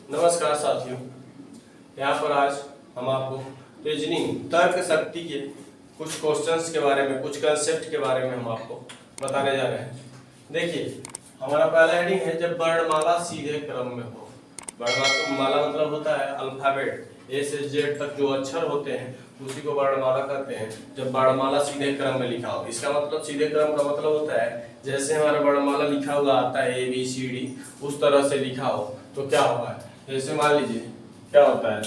नमस्कार साथियों, यहाँ पर आज हम आपको रीजनिंग तर्क शक्ति के कुछ क्वेश्चंस के बारे में, कुछ कंसेप्ट के बारे में हम आपको बताने जा रहे हैं। देखिए, हमारा पहला हेडिंग है जब वर्णमाला सीधे क्रम में हो। वर्णमाला मतलब होता है अल्फाबेट, ए से जेड तक जो अक्षर होते हैं उसी को वर्णमाला कहते हैं। जब वर्णमाला सीधे क्रम में लिखा हो, इसका मतलब सीधे क्रम का मतलब होता है जैसे हमारा वर्णमाला लिखा हुआ आता है ए बी सी डी, उस तरह से लिखा हो तो क्या होगा। जैसे मान लीजिए क्या होता है,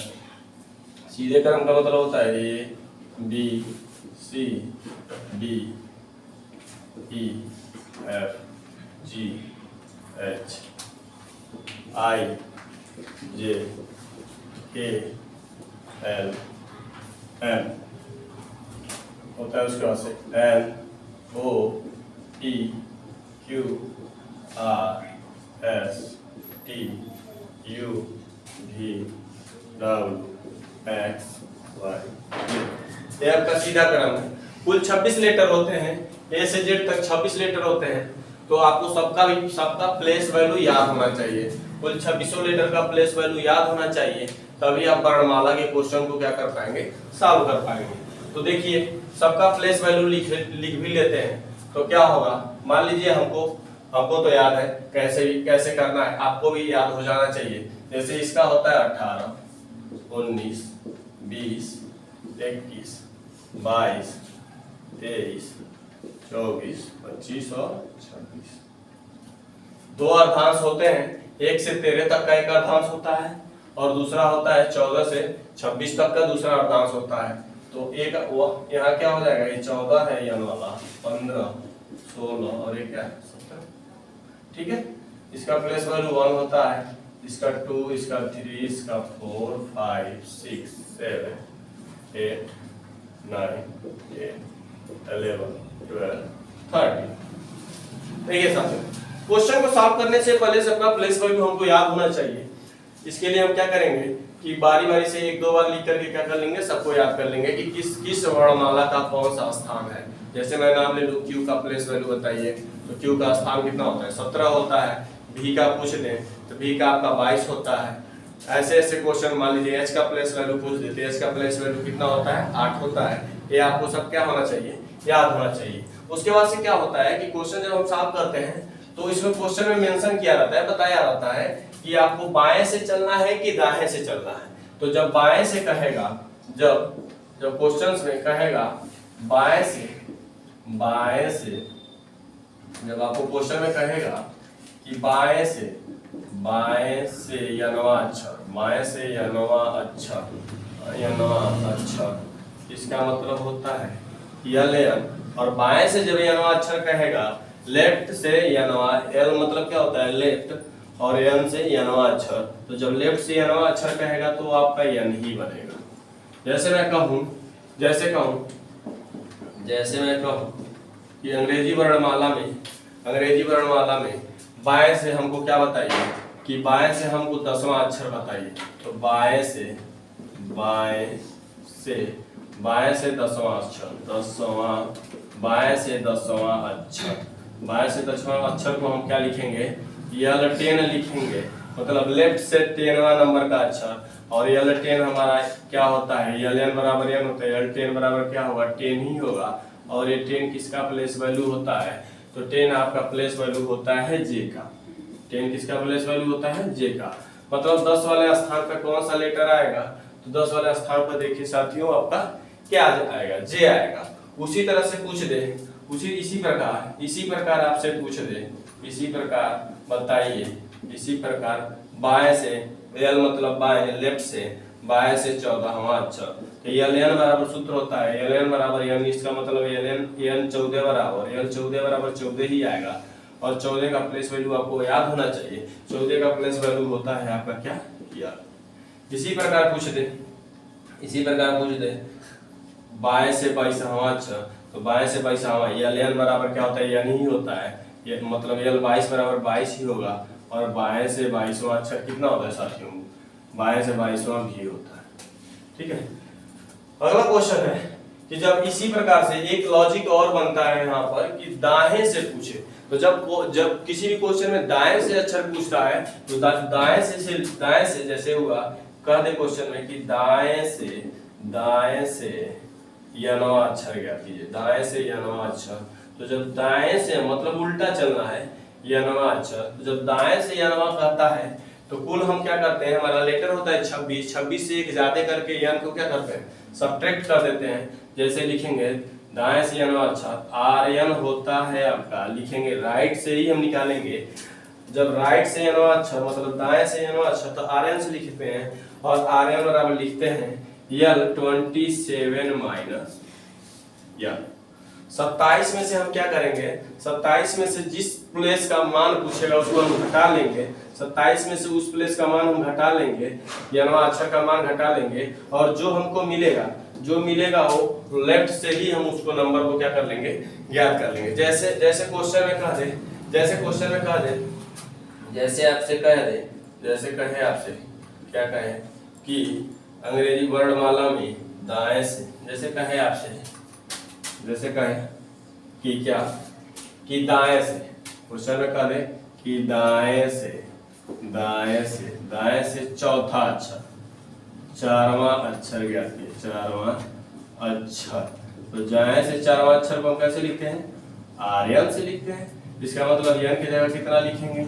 सीधे क्रम का मतलब होता है A B C D E F G H I J K L M होता है। उसके बाद से L O P Q R S T U V W X Y. ये आपका सीधा क्रम है। कुल 26 लेटर होते हैं, ए से जेड तक 26 लेटर होते हैं। तो आपको सबका प्लेस वैल्यू याद होना चाहिए। कुल 26 लेटर का प्लेस वैल्यू याद होना चाहिए, तभी आप वर्णमाला के क्वेश्चन को क्या कर पाएंगे, सॉल्व कर पाएंगे। तो देखिए, सबका प्लेस वैल्यू लिख भी लेते हैं तो क्या होगा। मान लीजिए हमको तो याद है कैसे करना है, आपको भी याद हो जाना चाहिए। जैसे इसका होता है 18 19 20 21 22 23 24 25 और 26। दो अर्धांश होते हैं, 1 से 13 तक का एक अर्धांश होता है और दूसरा होता है 14 से 26 तक का दूसरा अर्धांश होता है। तो एक यहाँ क्या हो जाएगा, ये 14 है यन वाला, 15 16 और ये क्या है 17। ठीक है, इसका प्लेस वैल्यू 1 होता है, इसका 2, इसका 3, इसका 4 5 6 7 8 9 10 11 12 13। देखिए साथियों, क्वेश्चन को सॉल्व करने से पहले सबका प्लेस वैल्यू हमको याद होना चाहिए। इसके लिए हम क्या करेंगे कि बारी बारी से 1-2 बार लिख करके क्या कर लेंगे, सबको याद कर लेंगे कि किस वर्णमाला का कौन सा स्थान है। जैसे मैं नाम ले लूं, क्यू का प्लेस वैल्यू बताइए, तो क्यू का स्थान कितना होता है, 17 होता है। भी का पूछ दें तो भी का आपका 22 होता है। ऐसे ऐसे क्वेश्चन, मान लीजिए एच का प्लेस वैल्यू पूछ देते हैं, एच का प्लेस वैल्यू कितना होता है, 8 होता है। ये आपको सब क्या होना चाहिए, याद होना चाहिए। उसके बाद से क्या होता है कि क्वेश्चन जब हम सॉल्व करते हैं तो इसमें क्वेश्चन में मेंशन किया रहता है, बताया रहता है कि आपको बाएं से चलना है कि दाएं से चलना है। तो जब बाएं से कहेगा, जब क्वेश्चंस में कहेगा बाएं से, जब आपको क्वेश्चन में कहेगा कि बाएं से यनवा अक्षर, बाएं से यनवा अक्षर, इसका मतलब होता है यल एन। और बाएं से जब यनवा अक्षर कहेगा, लेफ्ट से यनवा, एल मतलब क्या होता है लेफ्ट, और एन से यनवा अक्षर। तो जब लेफ्ट से यनवा अक्षर कहेगा तो आपका यन ही बनेगा। जैसे मैं कहूं कि अंग्रेजी वर्णमाला में बाएं से हमको क्या बताइए कि बाएं से हमको 10वां अक्षर बताइए। तो बाएं से 10वां अक्षर, बाएं से 10वां अक्षर को हम क्या लिखेंगे, यल 10 लिखेंगे। मतलब लेफ्ट से 10वां नंबर का अक्षर, और यल 10 हमारा क्या होता है, यल एन बराबर एन होता है, यल 10 बराबर क्या होगा, 10 ही होगा। और ये 10 किसका प्लेस वैल्यू होता है, तो 10 आपका प्लेस वैल्यू होता है जे का। 10 किसका प्लेस वैल्यू होता है, जे का। मतलब 10 वाले स्थान पर कौन सा लेटर आएगा, तो 10 वाले स्थान पर देखिए साथियों आपका क्या आएगा, जे आएगा। उसी तरह से पूछ दे, इसी प्रकार आपसे पूछ दे, इसी प्रकार बताइए, इसी प्रकार बाएं से, एल मतलब बाएं, लेफ्ट से, बाएं से 14वां अक्षर। तो यल एन बराबर सूत्र होता है यल एन बराबर एन, इसका मतलब यल एन 14 बराबर, यल 14 बराबर 14 ही आएगा। और 14 का प्लेस वैल्यू आपको याद होना चाहिए। 14 का प्लेस वैल्यू होता है आपका क्या, याद। इसी प्रकार पूछ दे बाएं से 22वां अक्षर। तो बाएं से 22वां, यल एन बराबर क्या होता है, एन ही होता है। ये मतलब यल 22 बराबर 22 ही होगा। और बाएं से 22वां अक्षर कितना होता है साथियों, बाएं से 22वां भी होता है। ठीक है, अगला क्वेश्चन है कि जब इसी प्रकार से एक लॉजिक और बनता है यहाँ पर कि दाएं से पूछे, तो जब किसी भी क्वेश्चन में दाएं से अक्षर पूछता है तो दाएं से जैसे हुआ, कह दे क्वेश्चन में कि दाएं से यनवा अक्षर ज्ञात कीजिए, दाएं से यनवा अक्षर। तो जब दाएं से मतलब उल्टा चलना है यनवा अक्षर, तो जब दाएं से यनवा कहता है तो कुल हम क्या करते हैं, हमारा लेटर होता है 26 से एक ज्यादा करके यन को क्या करते हैं सब्ट्रैक्ट कर देते हैं। जैसे लिखेंगे दाएं से यनवा अक्षर आर्यन होता है आपका, लिखेंगे राइट से ही हम निकालेंगे। जब राइट से यनवा अक्षर मतलब दाएं से यनवा अक्षर तो आर्यन से लिखते हैं, और आर्यन बराबर लिखते हैं यल 27 माइनस यल। 27 में से हम क्या करेंगे, 27 में से जिस प्लेस का मान पूछेगा उसको हम घटा लेंगे, 27 में से उस प्लेस का मान हम घटा लेंगे, यनवा अक्षर का मान घटा लेंगे, और जो हमको मिलेगा वो लेफ्ट से ही हम उसको नंबर को क्या कर लेंगे, ज्ञात कर लेंगे। जैसे क्वेश्चन में कह दे, जैसे कहे आपसे क्या कहे कि अंग्रेजी वर्णमाला में दाएं से, जैसे कहे कि क्या कि दाएं से, क्वेश्चन में कह दे कि दाएं से चौथा अक्षर, चारवां अक्षर ज्ञात कीजिए, चारवां अक्षर। तो दाएं से चारवां अक्षर को हम कैसे लिखते हैं, आर्यन से लिखते हैं। इसका मतलब यन की जगह कितना लिखेंगे,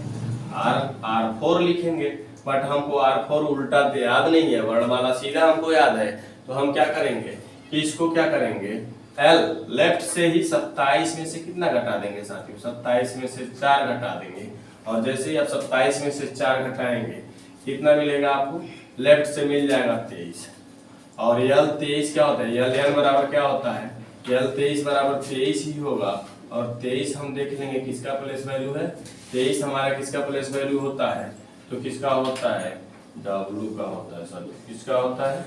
R4 लिखेंगे, बट हमको R4 उल्टा याद नहीं है, वर्णमाला सीधा हमको याद है। तो हम क्या करेंगे कि इसको क्या करेंगे, L लेफ्ट से ही 27 में से कितना घटा देंगे साथियों, 27 में से 4 घटा देंगे, और जैसे ही आप 27 में से 4 घटाएंगे कितना मिलेगा आपको, लेफ्ट से मिल जाएगा 23, और यल 23 क्या होता है, यल बराबर क्या होता है, यल 23 बराबर 23 ही होगा। और 23 हम देख लेंगे किसका प्लेस वैल्यू है, 23 हमारा किसका प्लेस वैल्यू होता है, तो किसका होता है, W का होता है, सॉरी किसका होता है,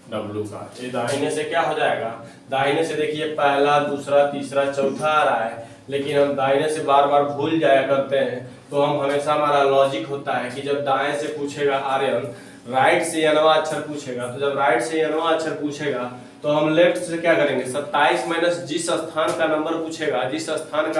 W का। ये दाहिने से क्या हो जाएगा, दाहिने से देखिए पहला दूसरा तीसरा चौथा आ रहा है, लेकिन हम दाहिने से बार बार भूल जाया करते हैं। तो हम हमेशा, हमारा लॉजिक होता है कि जब दाएं से पूछेगा आर्यन, राइट से यनवा अक्षर पूछेगा, तो जब राइट से यनवा अक्षर पूछेगा तो हम लेफ्ट से क्या करेंगे, 27 माइनस जिस स्थान का नंबर पूछेगा, जिस स्थान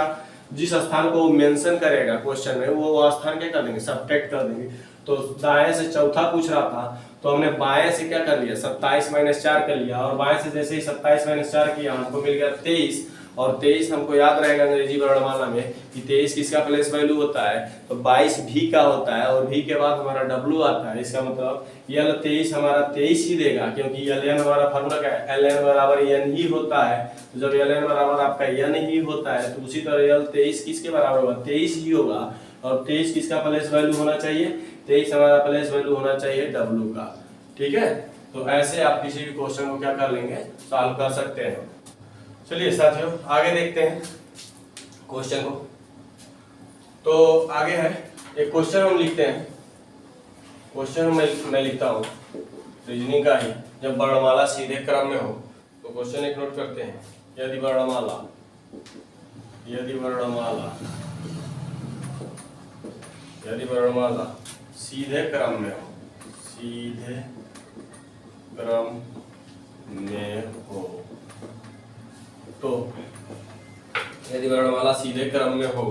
को वो मेंशन करेगा क्वेश्चन में, वो स्थान क्या कर देंगे, सब्ट्रैक्ट कर देंगे। तो दाएं से चौथा पूछ रहा था तो हमने बाएं से क्या कर लिया, 27 माइनस 4 कर लिया, और बाएं से जैसे ही 27 माइनस 4 किया हमको मिल गया 23, और 23 हमको याद रहेगा अंग्रेजी वर्णमाला में कि 23 किसका प्लेस वैल्यू होता है, तो 22 भी का होता है, और भी के बाद हमारा W आता है। इसका मतलब यल 23 हमारा 23 ही देगा, क्योंकि ln हमारा फॉर्मूला क्या है, ln बराबर n ही होता है। तो जब ln बराबर आपका n ही होता है तो उसी तरह यल 23 किसके बराबर होगा, 23 ही होगा। और 23 किसका प्लेस वैल्यू होना चाहिए, 23 हमारा प्लेस वैल्यू होना चाहिए W का। ठीक है, तो ऐसे आप किसी भी क्वेश्चन को क्या कर लेंगे, सॉल्व कर सकते हैं। चलिए साथियों आगे देखते हैं क्वेश्चन को। तो आगे है एक क्वेश्चन हम लिखते हैं, क्वेश्चन मैं लिखता हूँ रीजनिंग का ही। जब वर्णमाला सीधे क्रम में हो तो क्वेश्चन एक नोट करते हैं, यदि वर्णमाला सीधे क्रम में हो, तो यदि वर्णमाला सीधे क्रम में हो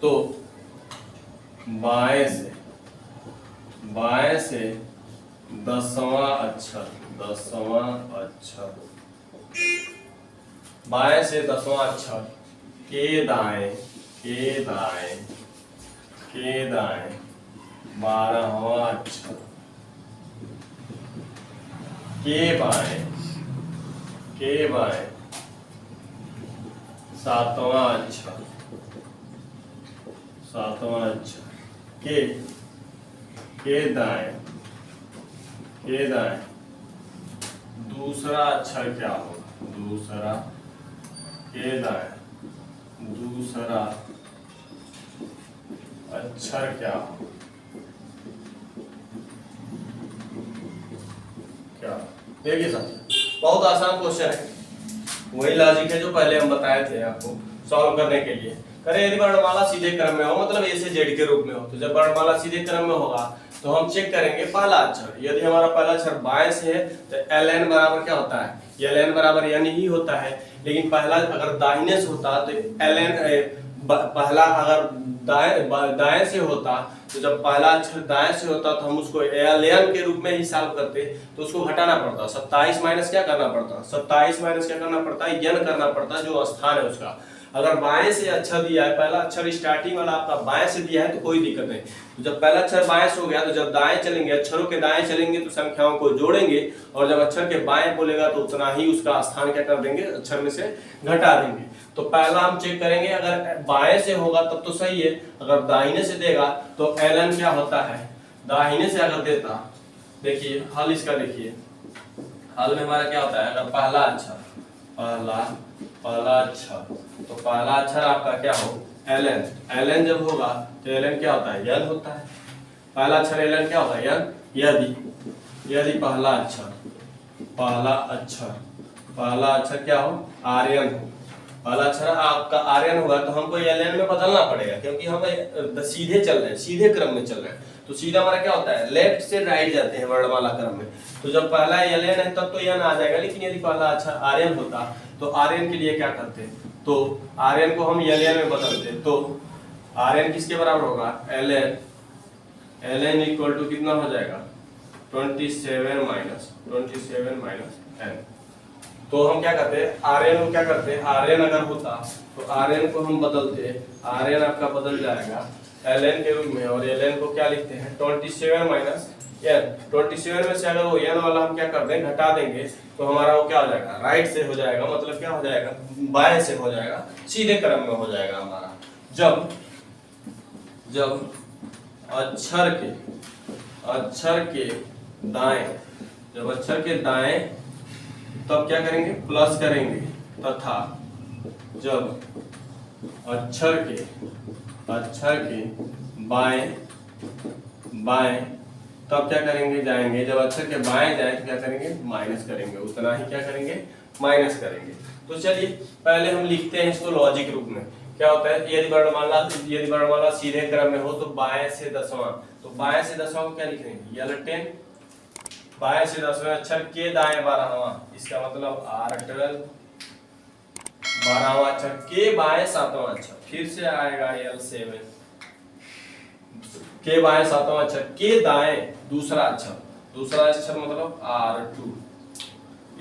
तो बाएं से 10वां अक्षर, बाएं से 10वां अक्षर के दाएं 12वां अक्षर के बाएं 7वां अक्षर के दाएं दूसरा अक्षर क्या होगा, दूसरा अक्षर क्या होगा, क्या देखिए साथियों, बहुत आसान क्वेश्चन है, वही लॉजिक है जो पहले हम बताए थे आपको सॉल्व करने के लिए। करें यदि वर्णमाला सीधे क्रम में हो, मतलब ए से जेड के रूप में हो, तो जब वर्णमाला सीधे क्रम में होगा तो हम चेक करेंगे पहला अक्षर। यदि हमारा पहला अक्षर बाएं से है तो ln बराबर क्या होता है, ln बराबर n ही होता है। लेकिन पहला अगर दाहिने से होता तो ln पहला अगर दाएं से होता, तो जब पहला अक्षर दाएं से होता तो हम उसको ln के रूप में ही सॉल्व करते, तो उसको घटाना पड़ता। 27 माइनस क्या करना पड़ता, 27 माइनस क्या करना पड़ता है, n करना पड़ता जो स्थान है उसका। अगर बाएं से अक्षर दिया है, पहला अक्षर स्टार्टिंग वाला आपका बाएं से दिया है तो कोई दिक्कत नहीं। तो जब पहला अक्षर बाएं से हो गया तो जब दाएं चलेंगे, अक्षरों के दाएं चलेंगे तो संख्याओं को जोड़ेंगे, और जब अक्षर के बाएं बोलेगा तो उतना ही उसका स्थान क्या कर देंगे, अक्षर में से घटा देंगे। तो पहला हम चेक करेंगे, अगर बाएं से होगा तब तो सही है, अगर दाहिने से देगा तो ln क्या होता है, दाहिने से अगर देता, देखिए हल इसका देखिए, हल में हमारा क्या होता है, अगर पहला अक्षर पहला अक्षर तो पहला अक्षर आपका क्या हो ln जब होगा तो ln क्या होता है, n होता है। पहला अक्षर ln क्या होता है, n। यदि पहला अक्षर क्या हो, आर्यन हो, पहला अक्षर आपका आर्यन होगा तो हमको ln में बदलना पड़ेगा, क्योंकि हम सीधे चल रहे हैं, सीधे क्रम में चल रहे हैं। तो सीधा हमारा क्या होता है, लेफ्ट से राइट जाते हैं वर्णमाला क्रम में। तो जब पहला ln है तब तो n आ जाएगा, लेकिन यदि पहला अक्षर आर्यन होता तो आर्यन के लिए क्या करते, तो आर्यन को हम ln में बदलते। तो आर्यन किसके बराबर होगा, ln इक्वल टू कितना हो जाएगा, 27 माइनस n। तो हम क्या करते हैं, आर्यन को क्या करते हैं, आर्यन अगर होता तो आर्यन को हम बदलते, आर्यन आपका बदल जाएगा ln के रूप में, और ln को क्या लिखते हैं, 27 माइनस n। 27 में से अगर वो n वाला हम क्या कर दें, घटा देंगे, तो हमारा वो क्या हो जाएगा, राइट से हो जाएगा, मतलब क्या हो जाएगा, बाएं से हो जाएगा, सीधे क्रम में हो जाएगा हमारा। जब अक्षर के दाएं, जब अक्षर के दाएं तब क्या करेंगे, प्लस करेंगे, तथा जब अक्षर के बाएं तब क्या करेंगे, जाएंगे, जब अक्षर के बाएं जाए तो क्या करेंगे, माइनस करेंगे, उतना ही क्या करेंगे, माइनस करेंगे। तो चलिए पहले हम लिखते हैं इसको लॉजिक रूप में। क्या होता है, यदि वर्णमाला सीधे क्रम में हो तो बाएं से दसवां, तो बाएं से दसवां को क्या लिखेंगे, l10, बाएं से 10वें अक्षर के दाएं 12वां, इसका मतलब r12, 12वां अक्षर के बाएं 7वां अक्षर, फिर से आएगा l7, के बाएं 7वां अक्षर के दाएं दूसरा अक्षर मतलब r2।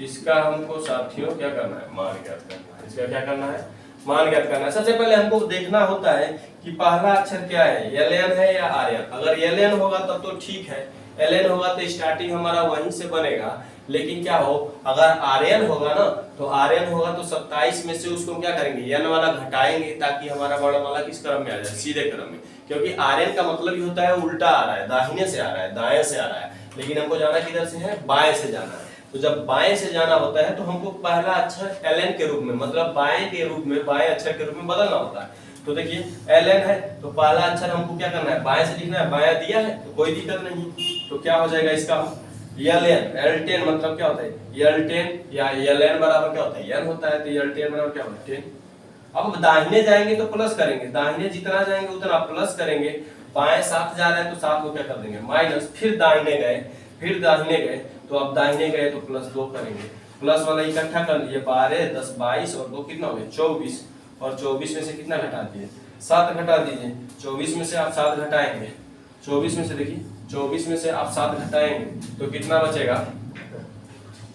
इसका हमको साथियों क्या करना है, मान ज्ञात करना है। इसका क्या करना है, मान ज्ञात करना है। सबसे पहले हमको देखना होता है कि पहला अक्षर क्या है, ln है या आर्यन। अगर ln होगा तब तो ठीक है, ln होगा तो स्टार्टिंग हमारा वहीं से बनेगा। लेकिन क्या हो, अगर आर्यन होगा ना, तो आर्यन होगा तो 27 में से उसको क्या करेंगे, n वाला घटाएंगे, ताकि हमारा वर्णमाला किस क्रम में आ जाए, सीधे क्रम में। क्योंकि आर्यन का मतलब ही होता है उल्टा आ रहा है, दाहिने से आ रहा है, दाएं से आ रहा है, लेकिन हमको जाना किधर से है, बाएं से जाना है। तो जब बाएं से जाना होता है तो हमको पहला अक्षर ln के रूप में, मतलब बाएं के रूप में, बाएं अक्षर के रूप में बदलना होता है। तो देखिए ln है तो पहला अक्षर हमको क्या करना है, बाएं से लिखना है, बायां दिया है तो कोई दिक्कत नहीं। तो क्या हो जाएगा इसका, l10 मतलब क्या होता है, l10 या ln बराबर क्या होता है, n होता है, तो l10 बराबर क्या होता है, 10। अब दाहिने जाएंगे तो प्लस करेंगे, दाहिने जितना जाएंगे उतना प्लस करेंगे, बाएं 7 जा रहा है तो 7 को क्या कर देंगे, माइनस, फिर दाहिने गए, तो अब दाहिने गए तो +2 करेंगे, प्लस वाला इकट्ठा कर लिए, 12 10 22 और 2 कितना हो गया, 24, और 24 में से कितना घटा दिए, 7 घटा दीजिए। 24 में से आप 7 घटाएंगे, 24 में से देखिए, 24 में से आप 7 घटाएंगे तो कितना बचेगा,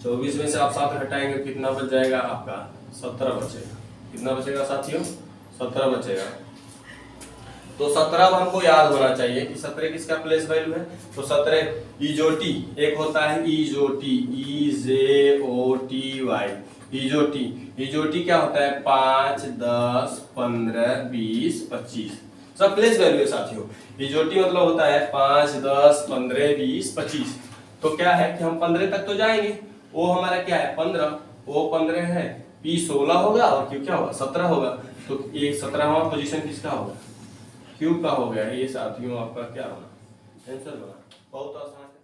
24 में से आप 7 घटाएंगे तो कितना बच जाएगा आपका, 17 बचेगा। कितना बचेगा साथियों, 17 बचेगा। तो 17 हमको याद होना चाहिए कि 17 किसका प्लेस वैल्यू है। तो 17 इजोटी, एक होता है इजोटी, EJOTY, इजोटी क्या होता है, 5 10 15 20 25 सब प्लेस वैल्यू है साथियों। इजोटी मतलब होता है 5 10 15 20 25। तो क्या है कि हम 15 तक तो जाएंगे, वो हमारा क्या है 15, वो 15 है, P 16 होगा और Q क्या होगा 17 होगा। तो ये 17वां पोजीशन किसका होगा, Q का हो गया। ये साथियों आपका क्या होगा, आंसर होगा। बहुत आसान।